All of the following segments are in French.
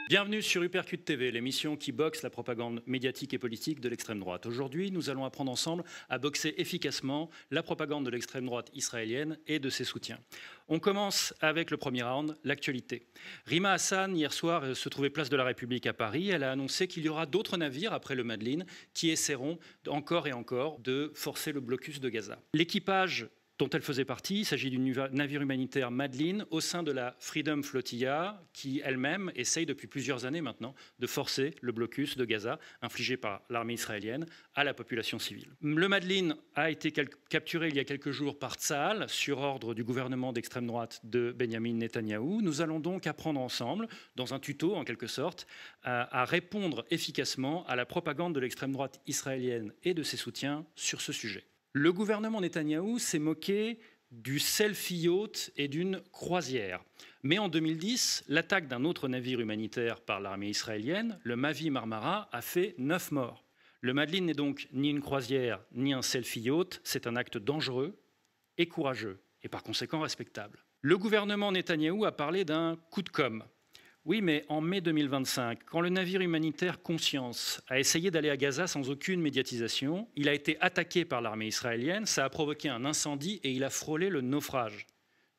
Bienvenue sur Uppercut TV, l'émission qui boxe la propagande médiatique et politique de l'extrême droite. Aujourd'hui, nous allons apprendre ensemble à boxer efficacement la propagande de l'extrême droite israélienne et de ses soutiens. On commence avec le premier round, l'actualité. Rima Hassan, hier soir, se trouvait place de la République à Paris. Elle a annoncé qu'il y aura d'autres navires après le Madeleine qui essaieront encore et encore de forcer le blocus de Gaza. L'équipage dont elle faisait partie, il s'agit du navire humanitaire Madeleine au sein de la Freedom Flotilla qui elle-même essaye depuis plusieurs années maintenant de forcer le blocus de Gaza infligé par l'armée israélienne à la population civile. Le Madeleine a été capturé il y a quelques jours par Tsahal sur ordre du gouvernement d'extrême droite de Benjamin Netanyahou. Nous allons donc apprendre ensemble, dans un tuto en quelque sorte, à répondre efficacement à la propagande de l'extrême droite israélienne et de ses soutiens sur ce sujet. Le gouvernement Netanyahou s'est moqué du selfie yacht et d'une croisière. Mais en 2010, l'attaque d'un autre navire humanitaire par l'armée israélienne, le Mavi Marmara, a fait 9 morts. Le Madeleine n'est donc ni une croisière ni un selfie yacht, c'est un acte dangereux et courageux, et par conséquent respectable. Le gouvernement Netanyahou a parlé d'un coup de com'. Oui, mais en mai 2025, quand le navire humanitaire Conscience a essayé d'aller à Gaza sans aucune médiatisation, il a été attaqué par l'armée israélienne, ça a provoqué un incendie et il a frôlé le naufrage.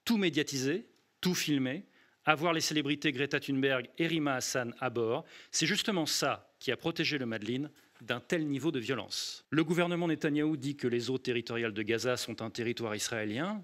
Tout médiatisé, tout filmé, avoir les célébrités Greta Thunberg et Rima Hassan à bord, c'est justement ça qui a protégé le Madeleine d'un tel niveau de violence. Le gouvernement Netanyahou dit que les eaux territoriales de Gaza sont un territoire israélien.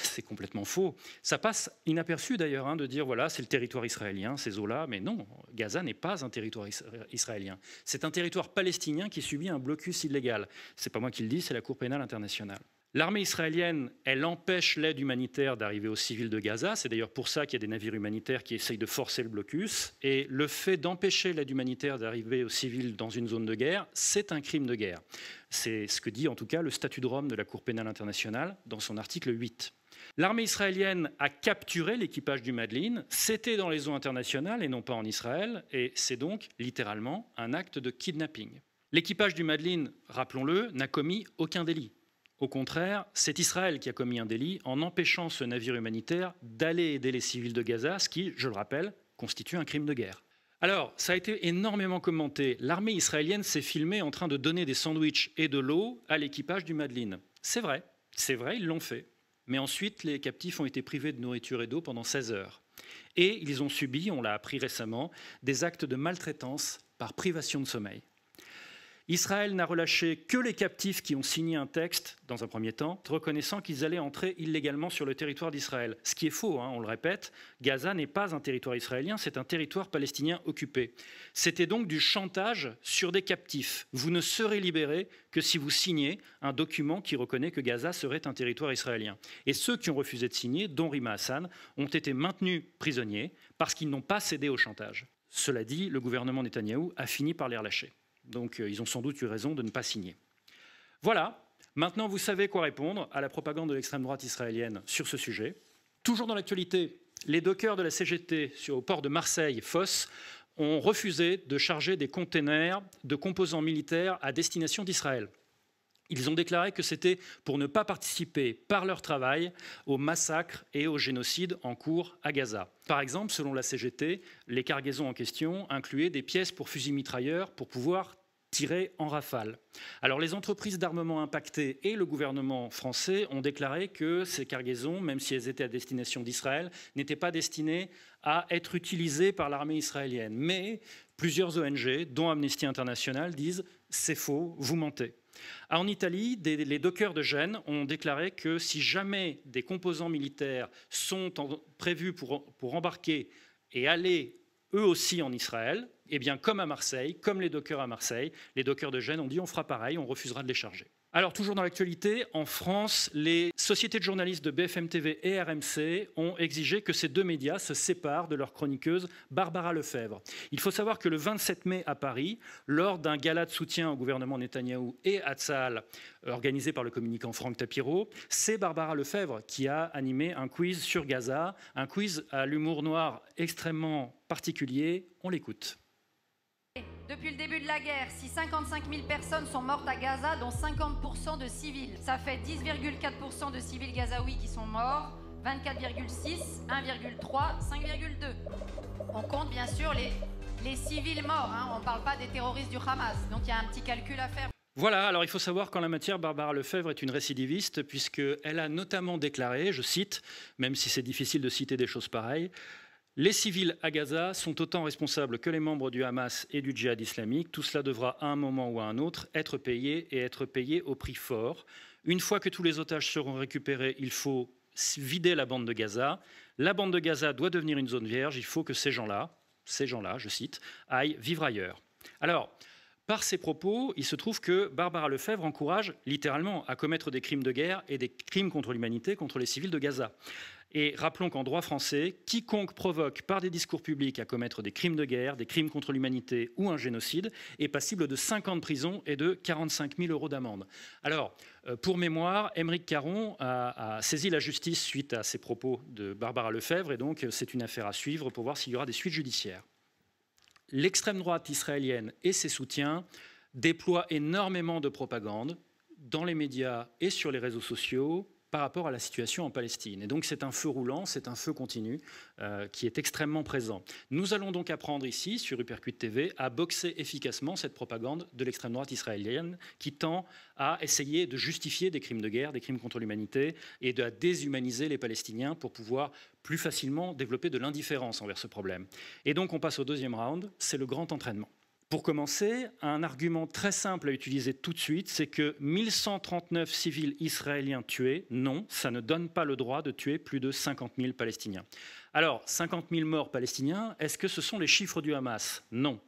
C'est complètement faux. Ça passe inaperçu d'ailleurs de dire voilà, c'est le territoire israélien, ces eaux-là. Mais non, Gaza n'est pas un territoire israélien. C'est un territoire palestinien qui subit un blocus illégal. C'est pas moi qui le dis, c'est la Cour pénale internationale. L'armée israélienne, elle empêche l'aide humanitaire d'arriver aux civils de Gaza. C'est d'ailleurs pour ça qu'il y a des navires humanitaires qui essayent de forcer le blocus. Et le fait d'empêcher l'aide humanitaire d'arriver aux civils dans une zone de guerre, c'est un crime de guerre. C'est ce que dit en tout cas le statut de Rome de la Cour pénale internationale dans son article 8. L'armée israélienne a capturé l'équipage du Madeleine. C'était dans les eaux internationales et non pas en Israël. Et c'est donc littéralement un acte de kidnapping. L'équipage du Madeleine, rappelons-le, n'a commis aucun délit. Au contraire, c'est Israël qui a commis un délit en empêchant ce navire humanitaire d'aller aider les civils de Gaza, ce qui, je le rappelle, constitue un crime de guerre. Alors, ça a été énormément commenté. L'armée israélienne s'est filmée en train de donner des sandwichs et de l'eau à l'équipage du Madeleine. C'est vrai, ils l'ont fait. Mais ensuite, les captifs ont été privés de nourriture et d'eau pendant 16 heures. Et ils ont subi, on l'a appris récemment, des actes de maltraitance par privation de sommeil. Israël n'a relâché que les captifs qui ont signé un texte, dans un premier temps, reconnaissant qu'ils allaient entrer illégalement sur le territoire d'Israël. Ce qui est faux, on le répète, Gaza n'est pas un territoire israélien, c'est un territoire palestinien occupé. C'était donc du chantage sur des captifs. Vous ne serez libérés que si vous signez un document qui reconnaît que Gaza serait un territoire israélien. Et ceux qui ont refusé de signer, dont Rima Hassan, ont été maintenus prisonniers parce qu'ils n'ont pas cédé au chantage. Cela dit, le gouvernement Netanyahou a fini par les relâcher. Donc ils ont sans doute eu raison de ne pas signer. Voilà, maintenant vous savez quoi répondre à la propagande de l'extrême droite israélienne sur ce sujet. Toujours dans l'actualité, les dockers de la CGT au port de Marseille, Fos, ont refusé de charger des containers de composants militaires à destination d'Israël. Ils ont déclaré que c'était pour ne pas participer par leur travail au massacre et au génocide en cours à Gaza. Par exemple, selon la CGT, les cargaisons en question incluaient des pièces pour fusils mitrailleurs pour pouvoir tirer en rafale. Alors les entreprises d'armement impactées et le gouvernement français ont déclaré que ces cargaisons, même si elles étaient à destination d'Israël, n'étaient pas destinées à être utilisées par l'armée israélienne. Mais plusieurs ONG, dont Amnesty International, disent « c'est faux, vous mentez ». En Italie, les dockers de Gênes ont déclaré que si jamais des composants militaires sont prévus pour embarquer et aller eux aussi en Israël, eh bien comme à Marseille, comme les dockers à Marseille, les dockers de Gênes ont dit on fera pareil, on refusera de les charger. Alors, toujours dans l'actualité, en France, les sociétés de journalistes de BFM TV et RMC ont exigé que ces deux médias se séparent de leur chroniqueuse Barbara Lefebvre. Il faut savoir que le 27 mai à Paris, lors d'un gala de soutien au gouvernement Netanyahou et à Tsahal, organisé par le communicant Franck Tapiro, c'est Barbara Lefebvre qui a animé un quiz sur Gaza, un quiz à l'humour noir extrêmement particulier. On l'écoute. Depuis le début de la guerre, si 55 000 personnes sont mortes à Gaza, dont 50% de civils, ça fait 10,4% de civils gazaouis qui sont morts, 24,6, 1,3, 5,2. On compte bien sûr les civils morts, hein. On ne parle pas des terroristes du Hamas, donc il y a un petit calcul à faire. Voilà, alors il faut savoir qu'en la matière, Barbara Lefebvre est une récidiviste puisqu'elle a notamment déclaré, je cite, même si c'est difficile de citer des choses pareilles, « Les civils à Gaza sont autant responsables que les membres du Hamas et du djihad islamique. Tout cela devra à un moment ou à un autre être payé et être payé au prix fort. Une fois que tous les otages seront récupérés, il faut vider la bande de Gaza. La bande de Gaza doit devenir une zone vierge. Il faut que ces gens-là, je cite, aillent vivre ailleurs. » Alors, par ces propos, il se trouve que Barbara Lefebvre encourage littéralement à commettre des crimes de guerre et des crimes contre l'humanité contre les civils de Gaza. Et rappelons qu'en droit français, quiconque provoque par des discours publics à commettre des crimes de guerre, des crimes contre l'humanité ou un génocide est passible de 5 ans de prison et de 45 000 € d'amende. Alors, pour mémoire, Aymeric Caron a saisi la justice suite à ces propos de Barbara Lefebvre et donc c'est une affaire à suivre pour voir s'il y aura des suites judiciaires. L'extrême droite israélienne et ses soutiens déploient énormément de propagande dans les médias et sur les réseaux sociaux par rapport à la situation en Palestine. Et donc c'est un feu roulant, c'est un feu continu qui est extrêmement présent. Nous allons donc apprendre ici, sur Uppercut TV, à boxer efficacement cette propagande de l'extrême droite israélienne qui tend à essayer de justifier des crimes de guerre, des crimes contre l'humanité et de déshumaniser les Palestiniens pour pouvoir plus facilement développer de l'indifférence envers ce problème. Et donc on passe au deuxième round, c'est le grand entraînement. Pour commencer, un argument très simple à utiliser tout de suite, c'est que 1139 civils israéliens tués, non, ça ne donne pas le droit de tuer plus de 50 000 Palestiniens. Alors, 50 000 morts palestiniens, est-ce que ce sont les chiffres du Hamas? Non.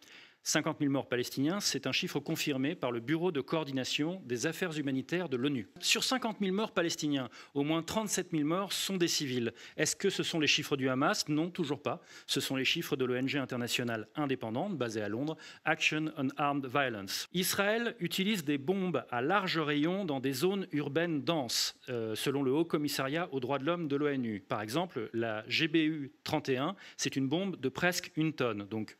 50 000 morts palestiniens, c'est un chiffre confirmé par le Bureau de coordination des affaires humanitaires de l'ONU. Sur 50 000 morts palestiniens, au moins 37 000 morts sont des civils. Est-ce que ce sont les chiffres du Hamas? Non, toujours pas. Ce sont les chiffres de l'ONG internationale indépendante, basée à Londres, Action on Armed Violence. Israël utilise des bombes à large rayon dans des zones urbaines denses, selon le Haut Commissariat aux droits de l'homme de l'ONU. Par exemple, la GBU 31, c'est une bombe de presque 1 tonne. Donc,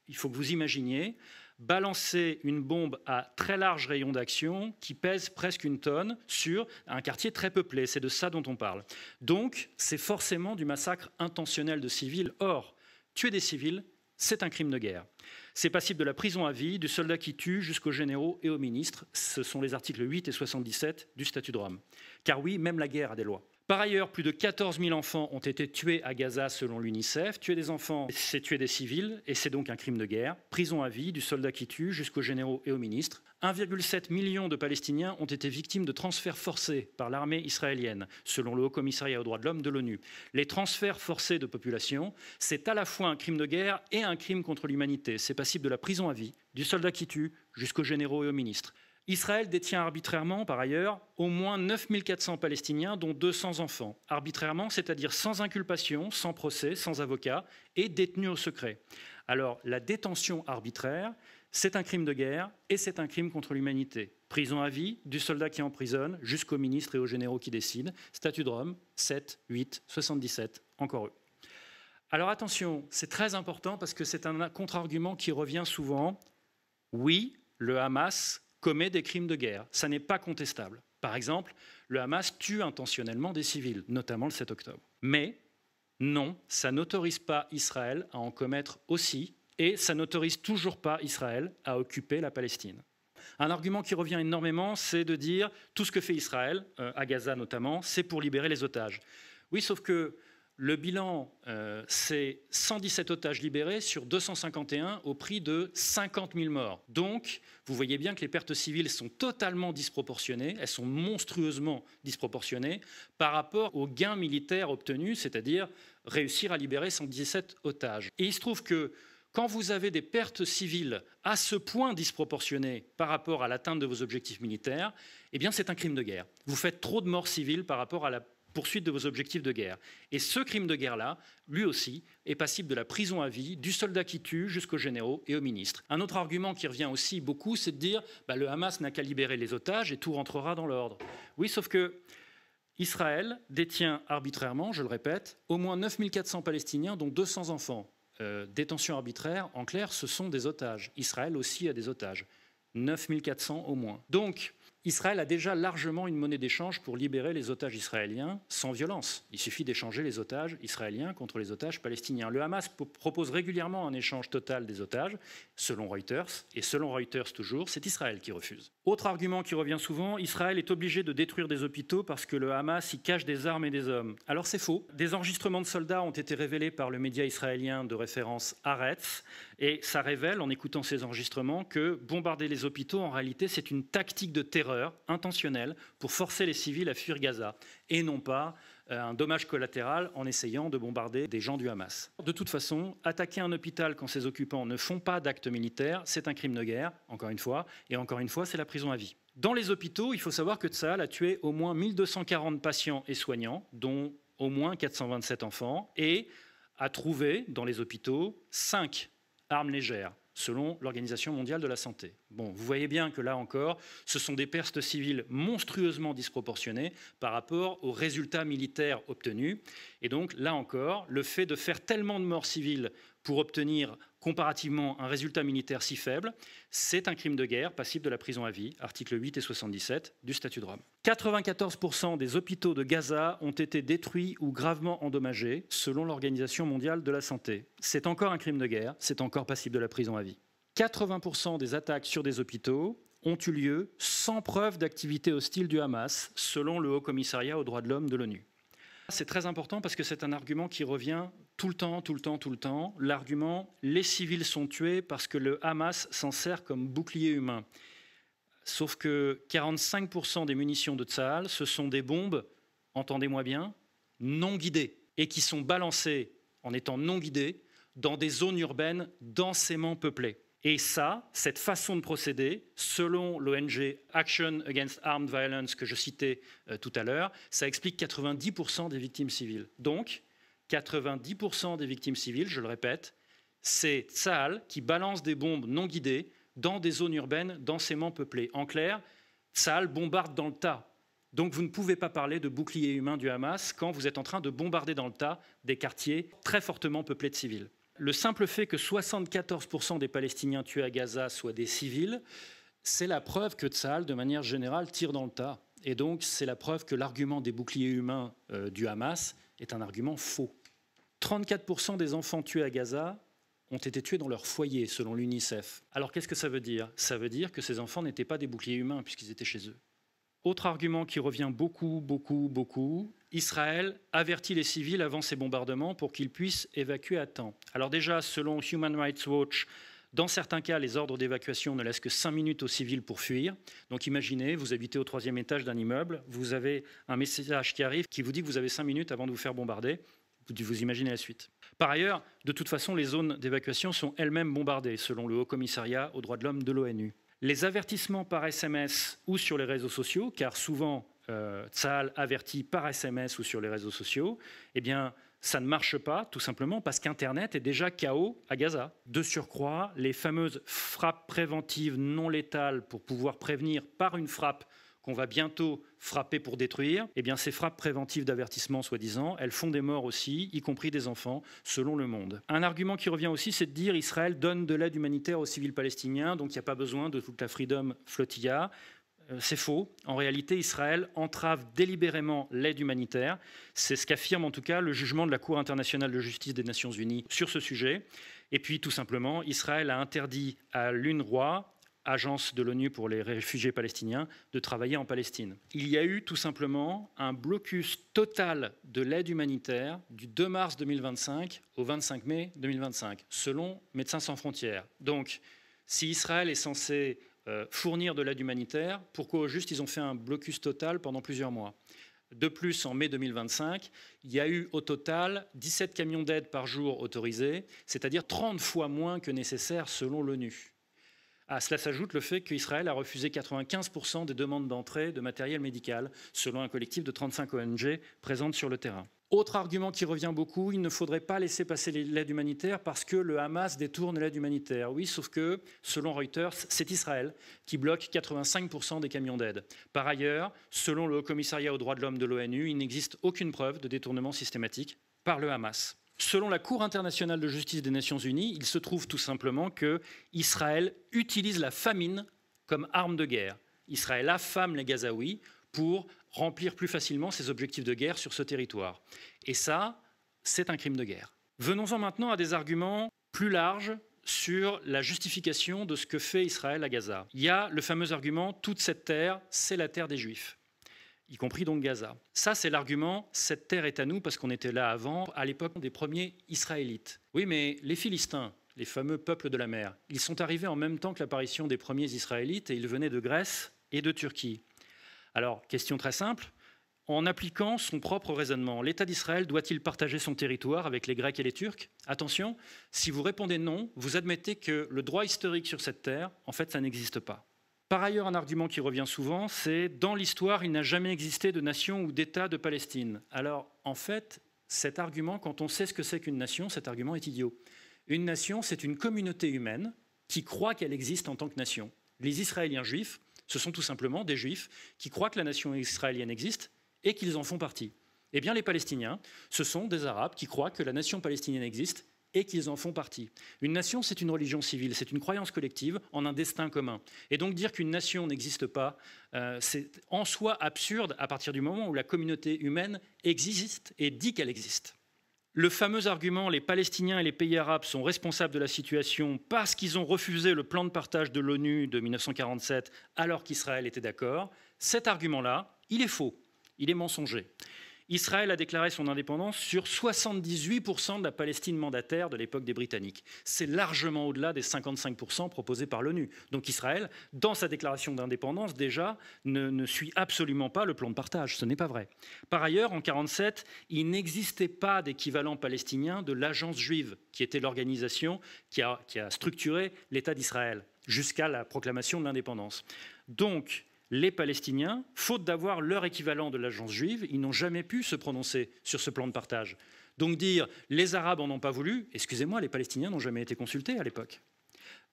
il faut que vous imaginiez balancer une bombe à très large rayon d'action qui pèse presque 1 tonne sur un quartier très peuplé. C'est de ça dont on parle. Donc, c'est forcément du massacre intentionnel de civils. Or, tuer des civils, c'est un crime de guerre. C'est passible de la prison à vie, du soldat qui tue jusqu'aux généraux et aux ministres. Ce sont les articles 8 et 77 du statut de Rome. Car oui, même la guerre a des lois. Par ailleurs, plus de 14 000 enfants ont été tués à Gaza selon l'UNICEF. Tuer des enfants, c'est tuer des civils et c'est donc un crime de guerre. Prison à vie, du soldat qui tue jusqu'aux généraux et aux ministres. 1,7 million de Palestiniens ont été victimes de transferts forcés par l'armée israélienne, selon le Haut Commissariat aux droits de l'homme de l'ONU. Les transferts forcés de population, c'est à la fois un crime de guerre et un crime contre l'humanité. C'est passible de la prison à vie, du soldat qui tue jusqu'aux généraux et aux ministres. Israël détient arbitrairement, par ailleurs, au moins 9 400 Palestiniens, dont 200 enfants. Arbitrairement, c'est-à-dire sans inculpation, sans procès, sans avocat, et détenus au secret. Alors, la détention arbitraire, c'est un crime de guerre et c'est un crime contre l'humanité. Prison à vie, du soldat qui emprisonne, jusqu'aux ministres et aux généraux qui décident. Statut de Rome, 7, 8, 77, encore eux. Alors attention, c'est très important parce que c'est un contre-argument qui revient souvent. Oui, le Hamas commet des crimes de guerre. Ça n'est pas contestable. Par exemple, le Hamas tue intentionnellement des civils, notamment le 7 octobre. Mais non, ça n'autorise pas Israël à en commettre aussi, et ça n'autorise toujours pas Israël à occuper la Palestine. Un argument qui revient énormément, c'est de dire tout ce que fait Israël, à Gaza notamment, c'est pour libérer les otages. Oui, sauf que le bilan, c'est 117 otages libérés sur 251 au prix de 50 000 morts. Donc, vous voyez bien que les pertes civiles sont totalement disproportionnées, elles sont monstrueusement disproportionnées par rapport aux gains militaires obtenus, c'est-à-dire réussir à libérer 117 otages. Et il se trouve que quand vous avez des pertes civiles à ce point disproportionnées par rapport à l'atteinte de vos objectifs militaires, eh bien c'est un crime de guerre. Vous faites trop de morts civiles par rapport à la poursuite de vos objectifs de guerre. Et ce crime de guerre-là, lui aussi, est passible de la prison à vie, du soldat qui tue jusqu'aux généraux et aux ministres. Un autre argument qui revient aussi beaucoup, c'est de dire le Hamas n'a qu'à libérer les otages et tout rentrera dans l'ordre. Oui, sauf que Israël détient arbitrairement, je le répète, au moins 9 400 Palestiniens, dont 200 enfants. Détention arbitraire, en clair, ce sont des otages. Israël aussi a des otages. 9 400 au moins. Donc, Israël a déjà largement une monnaie d'échange pour libérer les otages israéliens sans violence. Il suffit d'échanger les otages israéliens contre les otages palestiniens. Le Hamas propose régulièrement un échange total des otages, selon Reuters, et selon Reuters toujours, c'est Israël qui refuse. Autre argument qui revient souvent, Israël est obligé de détruire des hôpitaux parce que le Hamas y cache des armes et des hommes. Alors c'est faux. Des enregistrements de soldats ont été révélés par le média israélien de référence Haaretz, et ça révèle, en écoutant ces enregistrements, que bombarder les hôpitaux, en réalité, c'est une tactique de terreur intentionnelle pour forcer les civils à fuir Gaza, et non pas un dommage collatéral en essayant de bombarder des gens du Hamas. De toute façon, attaquer un hôpital quand ses occupants ne font pas d'actes militaires, c'est un crime de guerre, encore une fois, et encore une fois, c'est la prison à vie. Dans les hôpitaux, il faut savoir que Tsahal a tué au moins 1240 patients et soignants, dont au moins 427 enfants, et a trouvé dans les hôpitaux 5 armes légères, selon l'Organisation mondiale de la santé. Bon, vous voyez bien que là encore, ce sont des pertes civiles monstrueusement disproportionnées par rapport aux résultats militaires obtenus. Et donc, là encore, le fait de faire tellement de morts civiles pour obtenir comparativement un résultat militaire si faible, c'est un crime de guerre passible de la prison à vie, articles 8 et 77 du statut de Rome. 94% des hôpitaux de Gaza ont été détruits ou gravement endommagés, selon l'Organisation mondiale de la santé. C'est encore un crime de guerre, c'est encore passible de la prison à vie. 80% des attaques sur des hôpitaux ont eu lieu sans preuve d'activité hostile du Hamas, selon le Haut Commissariat aux droits de l'homme de l'ONU. C'est très important parce que c'est un argument qui revient tout le temps. L'argument « les civils sont tués parce que le Hamas s'en sert comme bouclier humain ». Sauf que 45% des munitions de Tsahal, ce sont des bombes, entendez-moi bien, non guidées, et qui sont balancées, en étant non guidées, dans des zones urbaines densément peuplées. Et ça, cette façon de procéder, selon l'ONG Action Against Armed Violence que je citais tout à l'heure, ça explique 90% des victimes civiles. Donc, 90% des victimes civiles, je le répète, c'est Tsahal qui balance des bombes non guidées dans des zones urbaines densément peuplées. En clair, Tsahal bombarde dans le tas. Donc vous ne pouvez pas parler de bouclier humain du Hamas quand vous êtes en train de bombarder dans le tas des quartiers très fortement peuplés de civils. Le simple fait que 74% des Palestiniens tués à Gaza soient des civils, c'est la preuve que Tsahal, de manière générale, tire dans le tas. Et donc, c'est la preuve que l'argument des boucliers humains du Hamas est un argument faux. 34% des enfants tués à Gaza ont été tués dans leur foyer, selon l'UNICEF. Alors, qu'est-ce que ça veut dire? Ça veut dire que ces enfants n'étaient pas des boucliers humains, puisqu'ils étaient chez eux. Autre argument qui revient beaucoup, Israël avertit les civils avant ces bombardements pour qu'ils puissent évacuer à temps. Alors déjà, selon Human Rights Watch, dans certains cas, les ordres d'évacuation ne laissent que 5 minutes aux civils pour fuir. Donc imaginez, vous habitez au 3e étage d'un immeuble, vous avez un message qui arrive qui vous dit que vous avez 5 minutes avant de vous faire bombarder. Vous imaginez la suite. Par ailleurs, de toute façon, les zones d'évacuation sont elles-mêmes bombardées, selon le Haut Commissariat aux droits de l'homme de l'ONU. Les avertissements par SMS ou sur les réseaux sociaux, car souvent Tsahal avertit par SMS ou sur les réseaux sociaux, eh bien, ça ne marche pas, tout simplement parce qu'Internet est déjà KO à Gaza. De surcroît, les fameuses frappes préventives non létales pour pouvoir prévenir par une frappe qu'on va bientôt frapper pour détruire, eh bien ces frappes préventives d'avertissement, soi-disant, elles font des morts aussi, y compris des enfants, selon Le Monde. Un argument qui revient aussi, c'est de dire Israël donne de l'aide humanitaire aux civils palestiniens, donc il n'y a pas besoin de toute la Freedom Flotilla. C'est faux. En réalité, Israël entrave délibérément l'aide humanitaire. C'est ce qu'affirme en tout cas le jugement de la Cour internationale de justice des Nations Unies sur ce sujet. Et puis, tout simplement, Israël a interdit à l'UNRWA, agence de l'ONU pour les réfugiés palestiniens, de travailler en Palestine. Il y a eu tout simplement un blocus total de l'aide humanitaire du 2 mars 2025 au 25 mai 2025, selon Médecins sans frontières. Donc, si Israël est censé fournir de l'aide humanitaire, pourquoi au juste ils ont fait un blocus total pendant plusieurs mois? De plus, en mai 2025, il y a eu au total 17 camions d'aide par jour autorisés, c'est-à-dire 30 fois moins que nécessaire selon l'ONU. À cela s'ajoute le fait qu'Israël a refusé 95% des demandes d'entrée de matériel médical, selon un collectif de 35 ONG présentes sur le terrain. Autre argument qui revient beaucoup, il ne faudrait pas laisser passer l'aide humanitaire parce que le Hamas détourne l'aide humanitaire. Oui, sauf que, selon Reuters, c'est Israël qui bloque 85% des camions d'aide. Par ailleurs, selon le Haut Commissariat aux droits de l'homme de l'ONU, il n'existe aucune preuve de détournement systématique par le Hamas. Selon la Cour internationale de justice des Nations Unies, il se trouve tout simplement que Israël utilise la famine comme arme de guerre. Israël affame les Gazaouis pour remplir plus facilement ses objectifs de guerre sur ce territoire. Et ça, c'est un crime de guerre. Venons-en maintenant à des arguments plus larges sur la justification de ce que fait Israël à Gaza. Il y a le fameux argument « toute cette terre, c'est la terre des Juifs », y compris donc Gaza. Ça, c'est l'argument « cette terre est à nous parce qu'on était là avant, à l'époque des premiers Israélites ». Oui, mais les Philistins, les fameux peuples de la mer, ils sont arrivés en même temps que l'apparition des premiers Israélites et ils venaient de Grèce et de Turquie. Alors, question très simple, en appliquant son propre raisonnement, l'État d'Israël doit-il partager son territoire avec les Grecs et les Turcs? Attention, si vous répondez non, vous admettez que le droit historique sur cette terre, en fait, ça n'existe pas. Par ailleurs, un argument qui revient souvent, c'est « dans l'histoire, il n'a jamais existé de nation ou d'État de Palestine ». Alors, en fait, cet argument, quand on sait ce que c'est qu'une nation, cet argument est idiot. Une nation, c'est une communauté humaine qui croit qu'elle existe en tant que nation. Les Israéliens juifs, ce sont tout simplement des juifs qui croient que la nation israélienne existe et qu'ils en font partie. Eh bien, les Palestiniens, ce sont des Arabes qui croient que la nation palestinienne existe et qu'ils en font partie. Une nation, c'est une religion civile, c'est une croyance collective en un destin commun. Et donc dire qu'une nation n'existe pas, c'est en soi absurde à partir du moment où la communauté humaine existe et dit qu'elle existe. Le fameux argument « les Palestiniens et les pays arabes sont responsables de la situation parce qu'ils ont refusé le plan de partage de l'ONU de 1947 alors qu'Israël était d'accord », cet argument-là, il est faux. Il est mensonger. Israël a déclaré son indépendance sur 78% de la Palestine mandataire de l'époque des Britanniques. C'est largement au-delà des 55% proposés par l'ONU. Donc Israël, dans sa déclaration d'indépendance, déjà, ne suit absolument pas le plan de partage. Ce n'est pas vrai. Par ailleurs, en 1947, il n'existait pas d'équivalent palestinien de l'Agence juive, qui était l'organisation qui a structuré l'État d'Israël jusqu'à la proclamation de l'indépendance. Donc, les Palestiniens, faute d'avoir leur équivalent de l'agence juive, ils n'ont jamais pu se prononcer sur ce plan de partage. Donc dire « les Arabes en ont pas voulu », excusez-moi, les Palestiniens n'ont jamais été consultés à l'époque.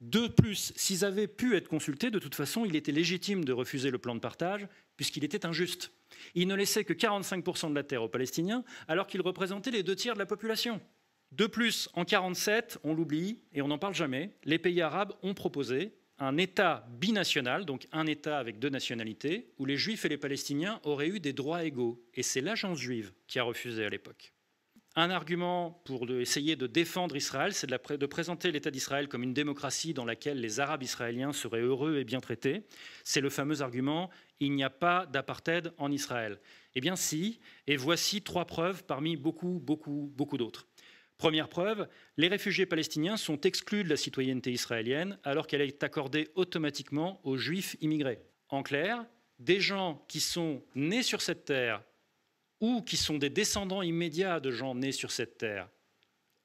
De plus, s'ils avaient pu être consultés, de toute façon, il était légitime de refuser le plan de partage puisqu'il était injuste. Il ne laissait que 45% de la terre aux Palestiniens alors qu'ils représentaient les 2/3 de la population. De plus, en 1947, on l'oublie et on n'en parle jamais, les pays arabes ont proposé un État binational, donc un État avec 2 nationalités, où les Juifs et les Palestiniens auraient eu des droits égaux. Et c'est l'agence juive qui a refusé à l'époque. Un argument pour essayer de défendre Israël, c'est de présenter l'État d'Israël comme une démocratie dans laquelle les Arabes israéliens seraient heureux et bien traités. C'est le fameux argument « il n'y a pas d'apartheid en Israël ». Eh bien si, et voici 3 preuves parmi beaucoup d'autres. Première preuve, les réfugiés palestiniens sont exclus de la citoyenneté israélienne alors qu'elle est accordée automatiquement aux juifs immigrés. En clair, des gens qui sont nés sur cette terre ou qui sont des descendants immédiats de gens nés sur cette terre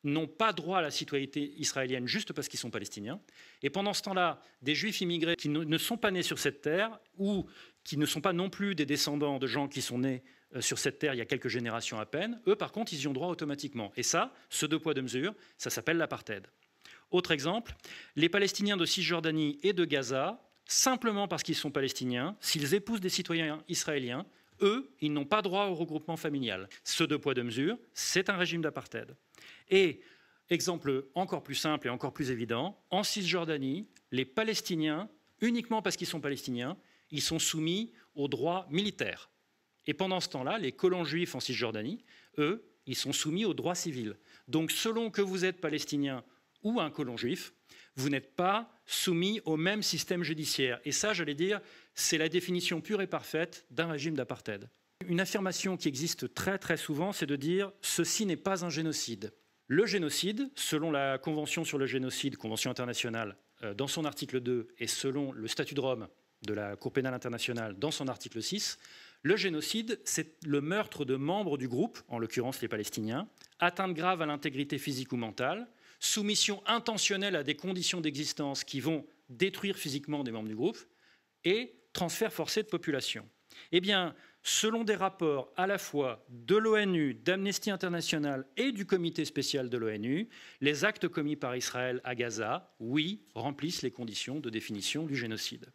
n'ont pas droit à la citoyenneté israélienne juste parce qu'ils sont palestiniens. Et pendant ce temps-là, des juifs immigrés qui ne sont pas nés sur cette terre ou qui ne sont pas non plus des descendants de gens qui sont nés sur cette terre il y a quelques générations à peine, eux par contre ils y ont droit automatiquement. Et ça, ce 2 poids 2 mesures, ça s'appelle l'apartheid. Autre exemple, les Palestiniens de Cisjordanie et de Gaza, simplement parce qu'ils sont palestiniens, s'ils épousent des citoyens israéliens, eux, ils n'ont pas droit au regroupement familial. Ce 2 poids 2 mesures, c'est un régime d'apartheid. Et exemple encore plus simple et encore plus évident, en Cisjordanie, les Palestiniens, uniquement parce qu'ils sont palestiniens, ils sont soumis aux droits militaires. Et pendant ce temps-là, les colons juifs en Cisjordanie, eux, ils sont soumis aux droits civils. Donc selon que vous êtes palestinien ou un colon juif, vous n'êtes pas soumis au même système judiciaire. Et ça, j'allais dire, c'est la définition pure et parfaite d'un régime d'apartheid. Une affirmation qui existe très souvent, c'est de dire « ceci n'est pas un génocide ». Le génocide, selon la Convention sur le génocide, Convention internationale, dans son article 2, et selon le statut de Rome de la Cour pénale internationale, dans son article 6, le génocide, c'est le meurtre de membres du groupe, en l'occurrence les Palestiniens, atteinte grave à l'intégrité physique ou mentale, soumission intentionnelle à des conditions d'existence qui vont détruire physiquement des membres du groupe, et transfert forcé de population. Eh bien, selon des rapports à la fois de l'ONU, d'Amnesty International et du comité spécial de l'ONU, les actes commis par Israël à Gaza, oui, remplissent les conditions de définition du génocide.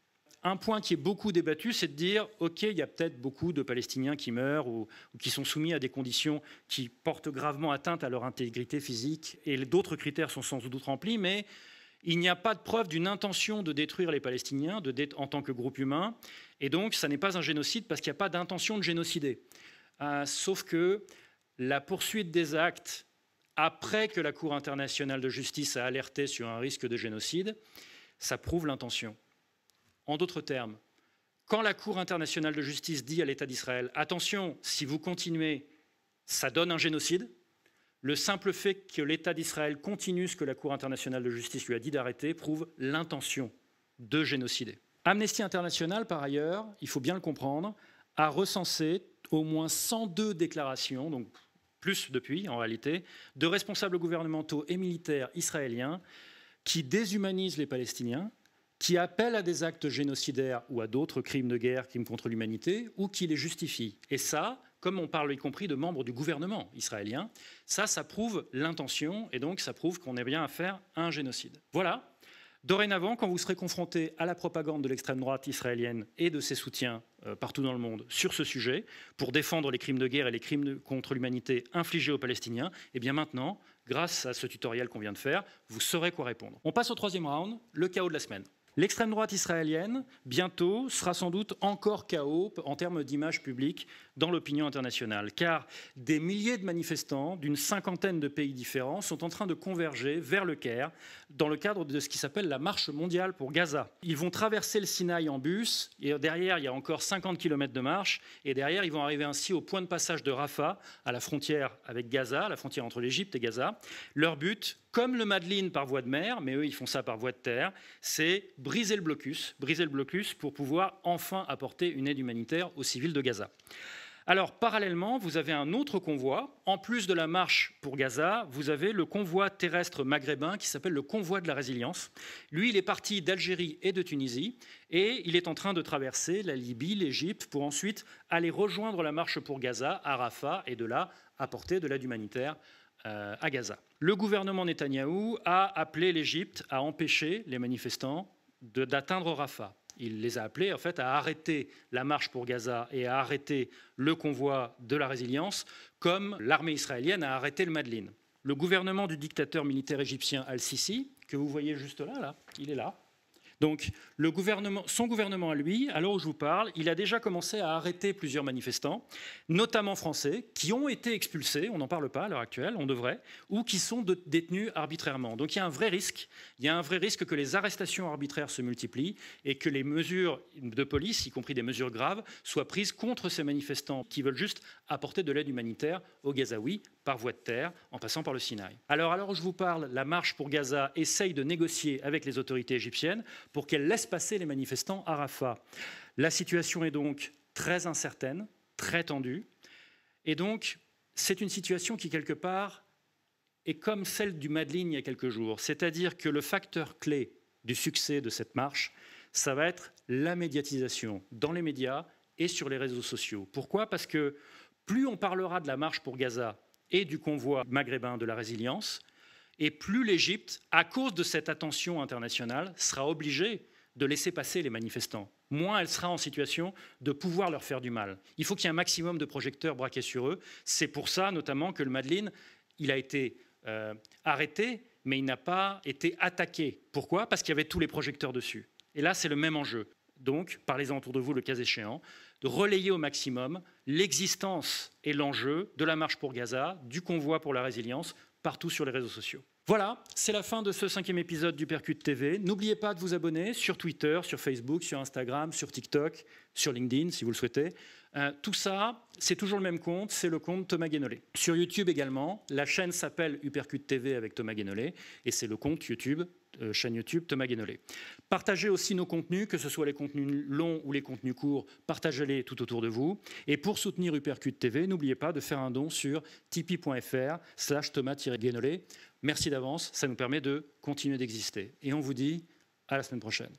Un point qui est beaucoup débattu, c'est de dire « ok, il y a peut-être beaucoup de Palestiniens qui meurent ou qui sont soumis à des conditions qui portent gravement atteinte à leur intégrité physique et d'autres critères sont sans doute remplis, mais Il n'y a pas de preuve d'une intention de détruire les Palestiniens en tant que groupe humain, et donc ça n'est pas un génocide parce qu'il n'y a pas d'intention de génocider. Sauf que la poursuite des actes après que la Cour internationale de justice a alerté sur un risque de génocide, ça prouve l'intention. En d'autres termes, quand la Cour internationale de justice dit à l'État d'Israël « Attention, si vous continuez, ça donne un génocide », le simple fait que l'État d'Israël continue ce que la Cour internationale de justice lui a dit d'arrêter prouve l'intention de génocider. Amnesty International, par ailleurs, il faut bien le comprendre, a recensé au moins 102 déclarations, donc plus depuis en réalité, de responsables gouvernementaux et militaires israéliens qui déshumanisent les Palestiniens, qui appellent à des actes génocidaires ou à d'autres crimes de guerre, crimes contre l'humanité, ou qui les justifient. Et ça, comme on parle y compris de membres du gouvernement israélien, ça prouve l'intention, et donc ça prouve qu'on est bien à faire un génocide. Voilà. Dorénavant, quand vous serez confronté à la propagande de l'extrême droite israélienne et de ses soutiens partout dans le monde sur ce sujet, pour défendre les crimes de guerre et les crimes contre l'humanité infligés aux Palestiniens, et bien maintenant, grâce à ce tutoriel qu'on vient de faire, vous saurez quoi répondre. On passe au troisième round, le chaos de la semaine. L'extrême droite israélienne, bientôt, sera sans doute encore chaos en termes d'image publique dans l'opinion internationale, car des milliers de manifestants d'une cinquantaine de pays différents sont en train de converger vers le Caire dans le cadre de ce qui s'appelle la marche mondiale pour Gaza. Ils vont traverser le Sinaï en bus, et derrière, il y a encore 50 km de marche, et derrière, ils vont arriver ainsi au point de passage de Rafah, à la frontière avec Gaza, la frontière entre l'Égypte et Gaza. Leur but, comme le Madeleine par voie de mer, mais eux, ils font ça par voie de terre, c'est briser le blocus pour pouvoir enfin apporter une aide humanitaire aux civils de Gaza. Alors, parallèlement, vous avez un autre convoi. En plus de la marche pour Gaza, vous avez le convoi terrestre maghrébin qui s'appelle le convoi de la résilience. Lui, il est parti d'Algérie et de Tunisie et il est en train de traverser la Libye, l'Égypte, pour ensuite aller rejoindre la marche pour Gaza à Rafah et de là apporter de l'aide humanitaire à Gaza. Le gouvernement Netanyahou a appelé l'Égypte à empêcher les manifestants d'atteindre Rafah. Il les a appelés en fait, à arrêter la marche pour Gaza et à arrêter le convoi de la résilience, comme l'armée israélienne a arrêté le Madeleine. Le gouvernement du dictateur militaire égyptien Al-Sisi, que vous voyez juste là, il est là. Donc, son gouvernement à lui, à l'heure où je vous parle, il a déjà commencé à arrêter plusieurs manifestants, notamment français, qui ont été expulsés, on n'en parle pas à l'heure actuelle, on devrait, ou qui sont détenus arbitrairement. Donc il y a un vrai risque, que les arrestations arbitraires se multiplient et que les mesures de police, y compris des mesures graves, soient prises contre ces manifestants qui veulent juste apporter de l'aide humanitaire aux Gazaouis par voie de terre, en passant par le Sinaï. Alors où je vous parle, la marche pour Gaza essaye de négocier avec les autorités égyptiennes pour qu'elles laissent passer les manifestants à Rafah. La situation est donc très incertaine, très tendue, et donc c'est une situation qui, quelque part, est comme celle du Madeleine il y a quelques jours, c'est-à-dire que le facteur clé du succès de cette marche, ça va être la médiatisation dans les médias et sur les réseaux sociaux. Pourquoi ? Parce que plus on parlera de la marche pour Gaza et du convoi maghrébin de la résilience, et plus l'Égypte, à cause de cette attention internationale, sera obligée de laisser passer les manifestants. Moins elle sera en situation de pouvoir leur faire du mal. Il faut qu'il y ait un maximum de projecteurs braqués sur eux. C'est pour ça, notamment, que le Madeleine, il a été arrêté, mais il n'a pas été attaqué. Pourquoi ? Parce qu'il y avait tous les projecteurs dessus. Et là, c'est le même enjeu. Donc, parlez-en autour de vous le cas échéant, de relayer au maximum l'existence et l'enjeu de la marche pour Gaza, du convoi pour la résilience, partout sur les réseaux sociaux. Voilà, c'est la fin de ce 5e épisode d'Hypercute TV. N'oubliez pas de vous abonner sur Twitter, sur Facebook, sur Instagram, sur TikTok, sur LinkedIn si vous le souhaitez. Tout ça, c'est toujours le même compte, c'est le compte Thomas Guénolé. Sur YouTube également, la chaîne s'appelle Hypercute TV avec Thomas Guénolé et c'est le compte YouTube, chaîne YouTube Thomas Guénolé. Partagez aussi nos contenus, que ce soit les contenus longs ou les contenus courts, partagez-les tout autour de vous. Et pour soutenir Hypercute TV, n'oubliez pas de faire un don sur tipeee.fr/Thomas-Guénolé. Merci d'avance, ça nous permet de continuer d'exister. Et on vous dit à la semaine prochaine.